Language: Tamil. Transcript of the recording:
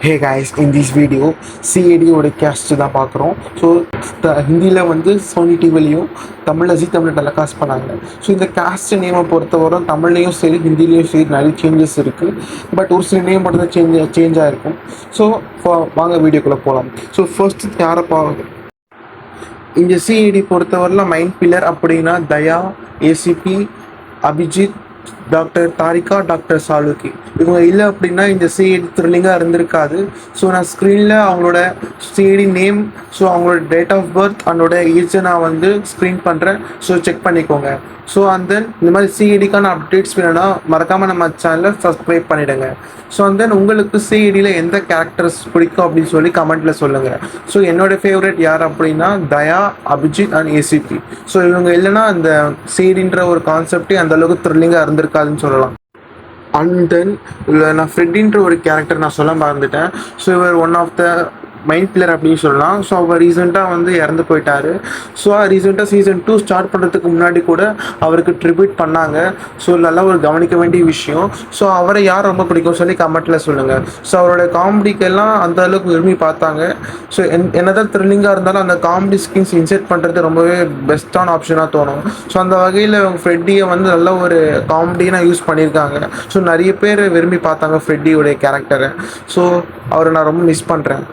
Hey guys, in this video CID ஓட கேஸ்ட் தான் பார்க்குறோம். ஸோ ஹிந்தியில் வந்து சோனி டிவிலையும் தமிழில் தமிழ் டெலிகாஸ்ட் பண்ணாங்க. ஸோ இந்த கேஸ்ட் நேமை பொறுத்தவரை தமிழ்லேயும் சரி ஹிந்திலையும் சரி நிறைய சேஞ்சஸ் இருக்குது. பட் ஒரு சில நேம் மட்டும் தான் சேஞ்ச் ஆகிருக்கும். ஸோ வாங்க வீடியோக்குள்ளே போகலாம். ஸோ ஃபர்ஸ்ட் யாரை இந்த சிஐடி பொறுத்தவரையில் மைண்ட் பில்லர் அப்படின்னா தயா, ACP, Abhijit, doctor Tharika, doctor சாலுக்கி இவங்க இல்லை அப்படின்னா இந்த சிஐடி த்ரில்லிங்காக இருந்திருக்காது. ஸோ நான் ஸ்க்ரீனில் அவங்களோட சிஐடி நேம், ஸோ அவங்களோட டேட் ஆஃப் பர்த் அண்டோட ஏஜை நான் வந்து ஸ்க்ரீன் பண்ணுறேன். ஸோ செக் பண்ணிக்கோங்க. ஸோ அண்ட் தென் இந்த மாதிரி சிஐடிக்கான அப்டேட்ஸ் வேணும்னா மறக்காமல் நம்ம சேனலை சப்ஸ்கிரைப் பண்ணிவிடுங்க. ஸோ அண்ட் தென் உங்களுக்கு சிஐடியில் எந்த கேரக்டர்ஸ் பிடிக்கும் அப்படின்னு சொல்லி கமெண்ட்டில் சொல்லுங்கள். ஸோ என்னோடய ஃபேவரட் யார் அப்படின்னா தயா, அபிஜித் அண்ட் ஏசிபி. ஸோ இவங்க இல்லைன்னா அந்த சிஐடின்ற ஒரு கான்செப்டே அந்தளவுக்கு த்ரில்லிங்காக இருந்திருக்காதுன்னு சொல்லலாம். அண்ட் தென் நான் ஃப்ரெட்டின்ற ஒரு கேரக்டர் நான் சொல்ல மறந்துட்டேன். ஸோ இவர் one of the main pillar அப்படின்னு சொல்லலாம். ஸோ அவர் ரீசெண்டாக வந்து இறந்து போயிட்டார். ஸோ ரீசெண்டாக சீசன் 2 ஸ்டார்ட் பண்ணுறதுக்கு முன்னாடி கூட அவருக்கு ட்ரிபியூட் பண்ணாங்க. ஸோ நல்லா ஒரு கவனிக்க வேண்டிய விஷயம். ஸோ அவரை யார் ரொம்ப பிடிக்கும் சொல்லி கமெண்ட்டில் சொல்லுங்கள். ஸோ அவரோட காமெடிக்கெல்லாம் அந்த அளவுக்கு விரும்பி பார்த்தாங்க. ஸோ என்னதான் த்ரில்லிங்காக இருந்தாலும் அந்த காமெடி ஸ்கின்ஸ் இன்செர்ட் பண்ணுறது ரொம்பவே பெஸ்ட்டான ஆப்ஷனாக தோணும். ஸோ அந்த வகையில் ஃப்ரெட்டியை வந்து நல்ல ஒரு காமெடியாக யூஸ் பண்ணியிருக்காங்க. ஸோ நிறைய பேர் விரும்பி பார்த்தாங்க ஃப்ரெட்டியோடைய கேரக்டரை. ஸோ அவரை நான் ரொம்ப மிஸ் பண்ணுறேன்.